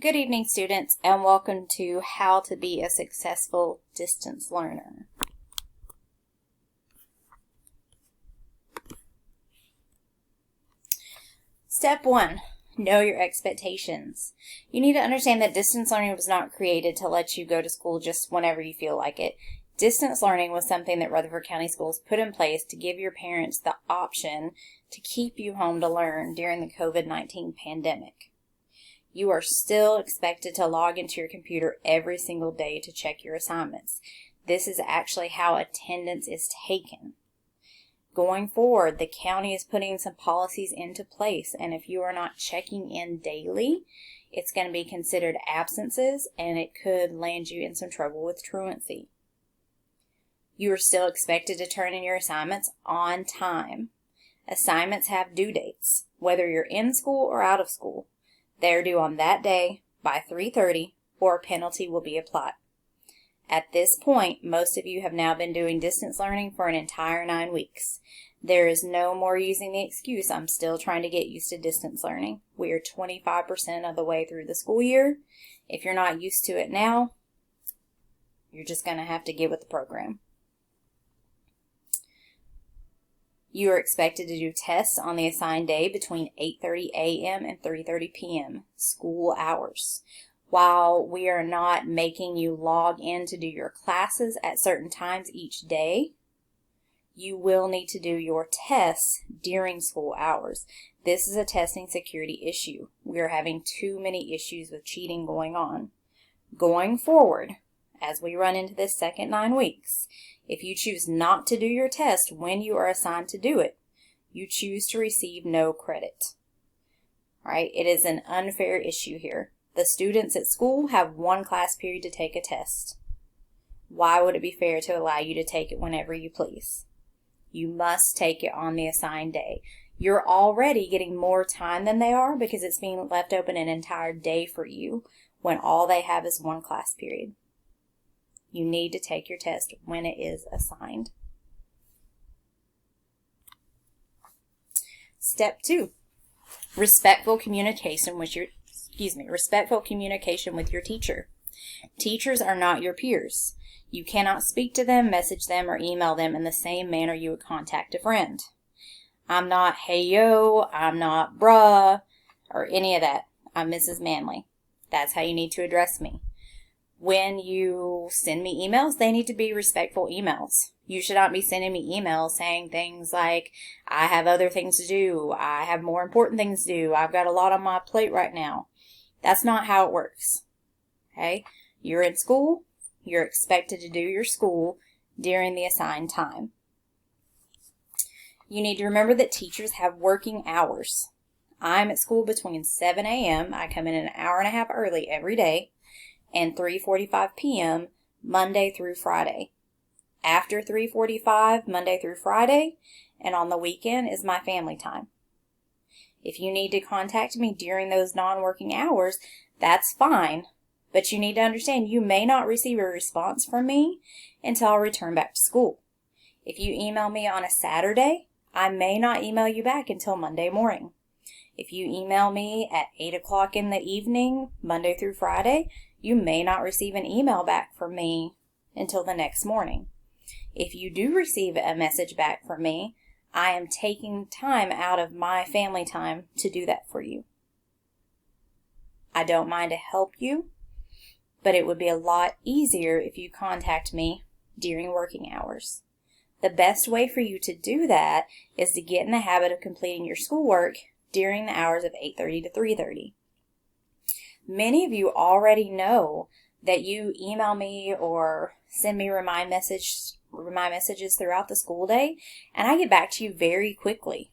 Good evening, students, and welcome to How to Be a Successful Distance Learner. Step 1, know your expectations. You need to understand that distance learning was not created to let you go to school just whenever you feel like it. Distance learning was something that Rutherford County Schools put in place to give your parents the option to keep you home to learn during the COVID-19 pandemic. You are still expected to log into your computer every single day to check your assignments. This is actually how attendance is taken. Going forward, the county is putting some policies into place, and if you are not checking in daily, it's going to be considered absences, and it could land you in some trouble with truancy. You are still expected to turn in your assignments on time. Assignments have due dates, whether you're in school or out of school. They are due on that day by 3:30 or a penalty will be applied. At this point, most of you have now been doing distance learning for an entire 9 weeks. There is no more using the excuse, I'm still trying to get used to distance learning. We are 25% of the way through the school year. If you're not used to it now, you're just going to have to get with the program. You are expected to do tests on the assigned day between 8:30 a.m. and 3:30 p.m., school hours. While we are not making you log in to do your classes at certain times each day, you will need to do your tests during school hours. This is a testing security issue. We are having too many issues with cheating going on. Going forward, as we run into this second 9 weeks, if you choose not to do your test when you are assigned to do it, you choose to receive no credit. All right? It is an unfair issue here. The students at school have one class period to take a test. Why would it be fair to allow you to take it whenever you please? You must take it on the assigned day. You're already getting more time than they are because it's being left open an entire day for you when all they have is one class period. You need to take your test when it is assigned. Step 2, respectful communication with your teacher. Teachers are not your peers. You cannot speak to them, message them, or email them in the same manner you would contact a friend. I'm not hey yo, I'm not bruh, or any of that. I'm Mrs. Manley. That's how you need to address me. When you send me emails, they need to be respectful emails. You should not be sending me emails saying things like, I have other things to do, I have more important things to do, I've got a lot on my plate right now. That's not how it works. Okay? You're in school, you're expected to do your school during the assigned time. You need to remember that teachers have working hours. I'm at school between 7 a.m., I come in an hour and a half early every day, and 3:45 p.m. Monday through Friday. After 3:45 Monday through Friday and on the weekend is my family time. If you need to contact me during those non-working hours, that's fine, but you need to understand you may not receive a response from me until I return back to school. If you email me on a Saturday, I may not email you back until Monday morning. If you email me at 8 o'clock in the evening, Monday through Friday, you may not receive an email back from me until the next morning. If you do receive a message back from me, I am taking time out of my family time to do that for you. I don't mind to help you, but it would be a lot easier if you contact me during working hours. The best way for you to do that is to get in the habit of completing your schoolwork during the hours of 8:30 to 3:30. Many of you already know that you email me or send me remind messages throughout the school day, and I get back to you very quickly.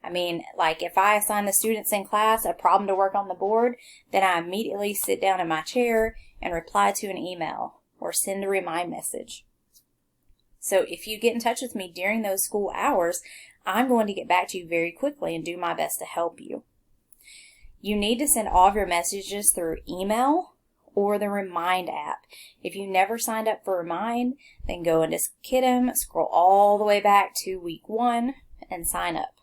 I mean, like if I assign the students in class a problem to work on the board, then I immediately sit down in my chair and reply to an email or send a remind message. So if you get in touch with me during those school hours, I'm going to get back to you very quickly and do my best to help you. You need to send all of your messages through email or the Remind app. If you never signed up for Remind, then go into Kidem, scroll all the way back to week 1, and sign up.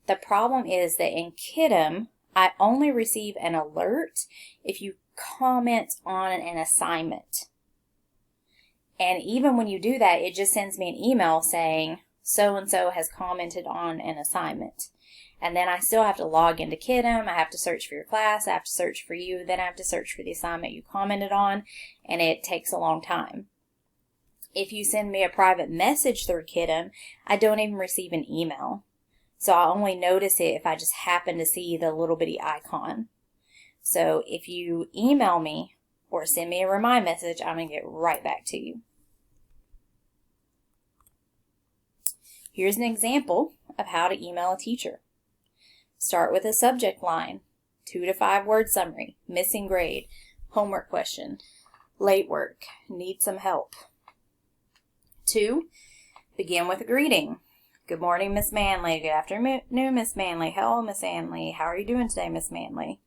The problem is that in Kidem, I only receive an alert if you comment on an assignment. And even when you do that, it just sends me an email saying, so-and-so has commented on an assignment. And then I still have to log into Kidem. I have to search for your class. I have to search for you. Then I have to search for the assignment you commented on. And it takes a long time. If you send me a private message through Kidem, I don't even receive an email. So I only notice it if I just happen to see the little bitty icon. So if you email me or send me a remind message, I'm going to get right back to you. Here's an example of how to email a teacher. Start with a subject line, 2 to 5 word summary, missing grade, homework question, late work, need some help. 2, begin with a greeting. Good morning, Miss Manley. Good afternoon, Miss Manley. Hello, Miss Manley. How are you doing today, Miss Manley?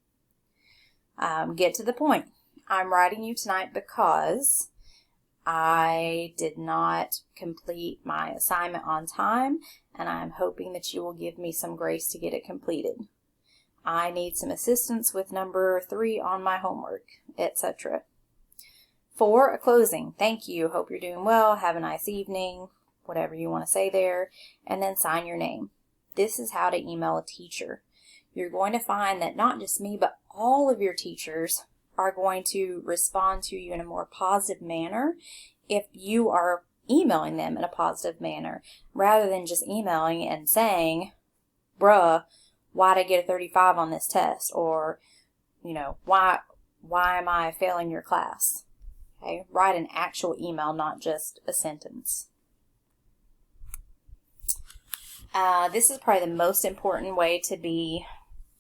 Get to the point. I'm writing you tonight because I did not complete my assignment on time, and I'm hoping that you will give me some grace to get it completed. I need some assistance with number 3 on my homework, etc. 4, a closing. Thank you. Hope you're doing well. Have a nice evening. Whatever you want to say there. And then sign your name. This is how to email a teacher. You're going to find that not just me, but all of your teachers are going to respond to you in a more positive manner if you are emailing them in a positive manner, rather than just emailing and saying, bruh, why'd I get a 35 on this test? Or, why am I failing your class? Okay, write an actual email, not just a sentence. This is probably the most important way to be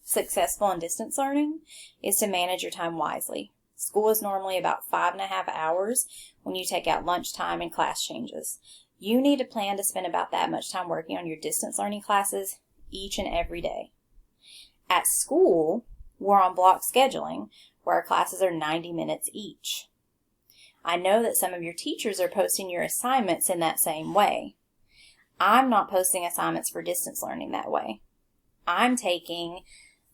successful in distance learning, is to manage your time wisely. School is normally about 5.5 hours when you take out lunchtime and class changes. You need to plan to spend about that much time working on your distance learning classes each and every day. At school, we're on block scheduling, where our classes are 90 minutes each. I know that some of your teachers are posting your assignments in that same way. I'm not posting assignments for distance learning that way. I'm taking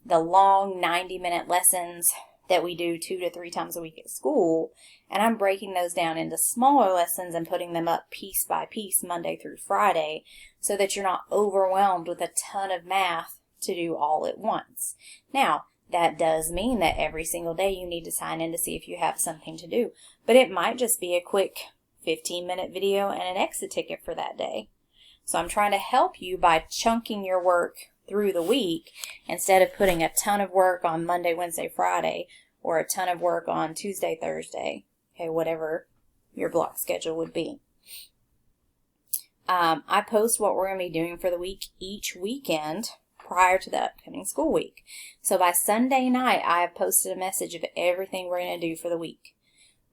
the long 90-minute lessons that we do 2 to 3 times a week at school, and I'm breaking those down into smaller lessons and putting them up piece by piece Monday through Friday, so that you're not overwhelmed with a ton of math to do all at once. Now, that does mean that every single day you need to sign in to see if you have something to do, but it might just be a quick 15-minute video and an exit ticket for that day. So I'm trying to help you by chunking your work through the week instead of putting a ton of work on Monday, Wednesday, Friday, or a ton of work on Tuesday, Thursday, okay, whatever your block schedule would be. I post what we're going to be doing for the week each weekend prior to the upcoming school week. So by Sunday night, I have posted a message of everything we're going to do for the week.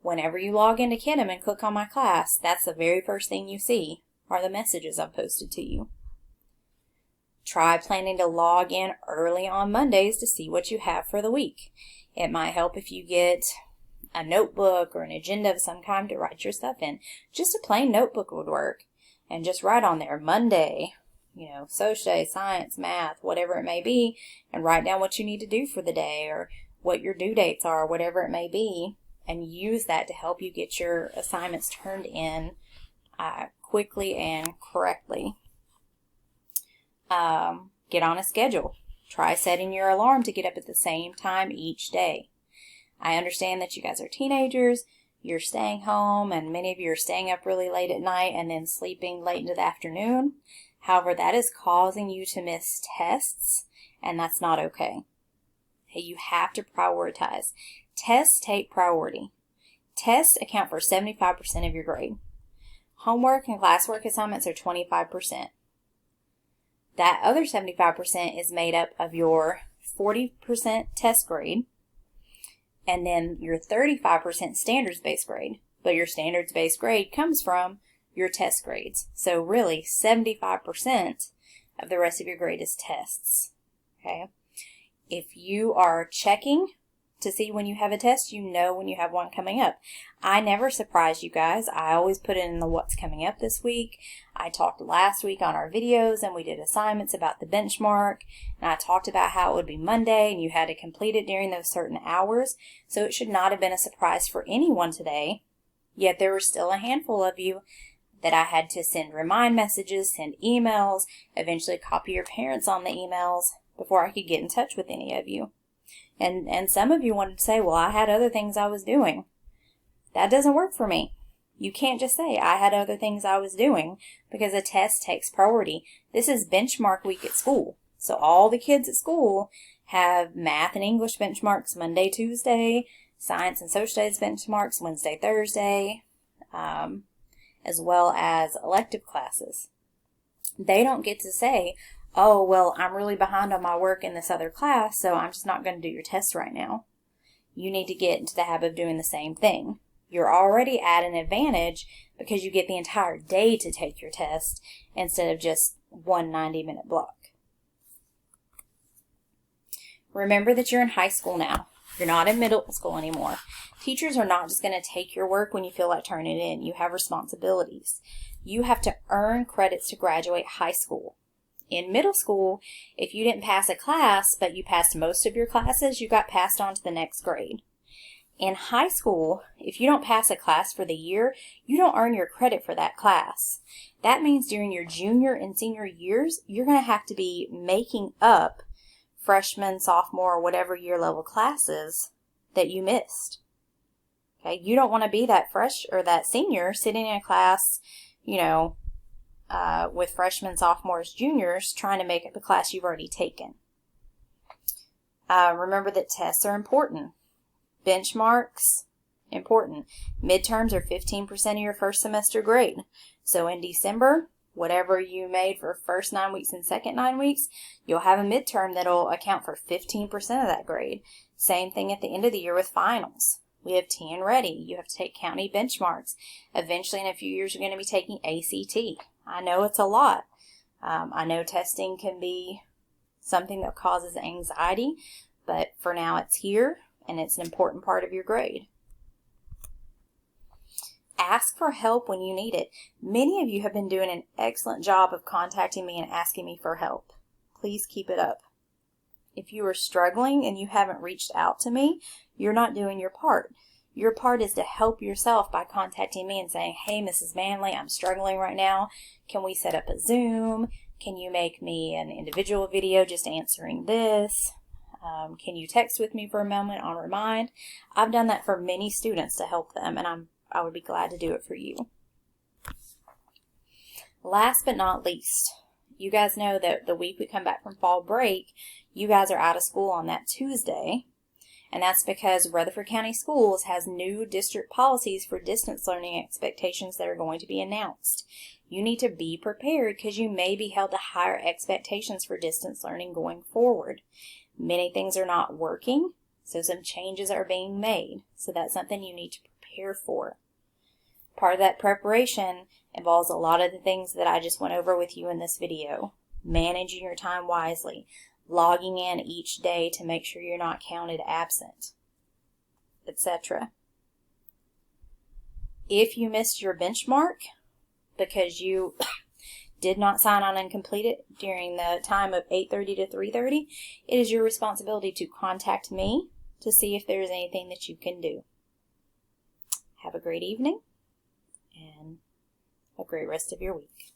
Whenever you log into Kidem and click on my class, that's the very first thing you see are the messages I've posted to you. Try planning to log in early on Mondays to see what you have for the week. It might help if you get a notebook or an agenda of some kind to write your stuff in. Just a plain notebook would work. And just write on there, Monday, social, science, math, whatever it may be, and write down what you need to do for the day or what your due dates are, whatever it may be, and use that to help you get your assignments turned in quickly and correctly. Get on a schedule. Try setting your alarm to get up at the same time each day. I understand that you guys are teenagers, you're staying home, and many of you are staying up really late at night and then sleeping late into the afternoon. However, that is causing you to miss tests, and that's not okay. Hey, you have to prioritize. Tests take priority. Tests account for 75% of your grade. Homework and classwork assignments are 25%. That other 75% is made up of your 40% test grade and then your 35% standards-based grade. But your standards-based grade comes from your test grades. So really, 75% of the rest of your grade is tests. Okay? If you are checking to see when you have a test. You know when you have one coming up. I never surprise you guys. I always put it in the what's coming up this week. I talked last week on our videos and we did assignments about the benchmark, and I talked about how it would be Monday and you had to complete it during those certain hours. So it should not have been a surprise for anyone today. Yet there were still a handful of you that I had to send remind messages, send emails, eventually copy your parents on the emails before I could get in touch with any of you. And some of you wanted to say, well, I had other things I was doing. That doesn't work for me. You can't just say, I had other things I was doing, because a test takes priority. This is benchmark week at school. So all the kids at school have math and English benchmarks Monday, Tuesday, science and social studies benchmarks Wednesday, Thursday, as well as elective classes. They don't get to say, oh, well, I'm really behind on my work in this other class, so I'm just not going to do your test right now. You need to get into the habit of doing the same thing. You're already at an advantage because you get the entire day to take your test instead of just one 90-minute block. Remember that you're in high school now. You're not in middle school anymore. Teachers are not just going to take your work when you feel like turning it in. You have responsibilities. You have to earn credits to graduate high school. In middle school, if you didn't pass a class, but you passed most of your classes, you got passed on to the next grade. In high school, if you don't pass a class for the year, you don't earn your credit for that class. That means during your junior and senior years, you're going to have to be making up freshman, sophomore, or whatever year level classes that you missed. Okay, you don't want to be that fresh or that senior sitting in a class, with freshmen, sophomores, juniors, trying to make up a class you've already taken. Remember that tests are important. Benchmarks, important. Midterms are 15% of your first semester grade. So in December, whatever you made for first 9 weeks and second 9 weeks, you'll have a midterm that'll account for 15% of that grade. Same thing at the end of the year with finals. We have TN Ready. You have to take county benchmarks. Eventually, in a few years, you're going to be taking ACT. I know it's a lot. I know testing can be something that causes anxiety, but for now it's here, and it's an important part of your grade. Ask for help when you need it. Many of you have been doing an excellent job of contacting me and asking me for help. Please keep it up. If you are struggling and you haven't reached out to me, you're not doing your part. Your part is to help yourself by contacting me and saying, hey, Mrs. Manley, I'm struggling right now. Can we set up a Zoom? Can you make me an individual video just answering this? Can you text with me for a moment on Remind? I've done that for many students to help them, and I would be glad to do it for you. Last but not least, you guys know that the week we come back from fall break, you guys are out of school on that Tuesday. And that's because Rutherford County Schools has new district policies for distance learning expectations that are going to be announced. You need to be prepared because you may be held to higher expectations for distance learning going forward. Many things are not working, so some changes are being made. So that's something you need to prepare for. Part of that preparation involves a lot of the things that I just went over with you in this video. Managing your time wisely. Logging in each day to make sure you're not counted absent, etc. If you missed your benchmark because you did not sign on and complete it during the time of 8:30 to 3:30, it is your responsibility to contact me to see if there's anything that you can do. Have a great evening and a great rest of your week.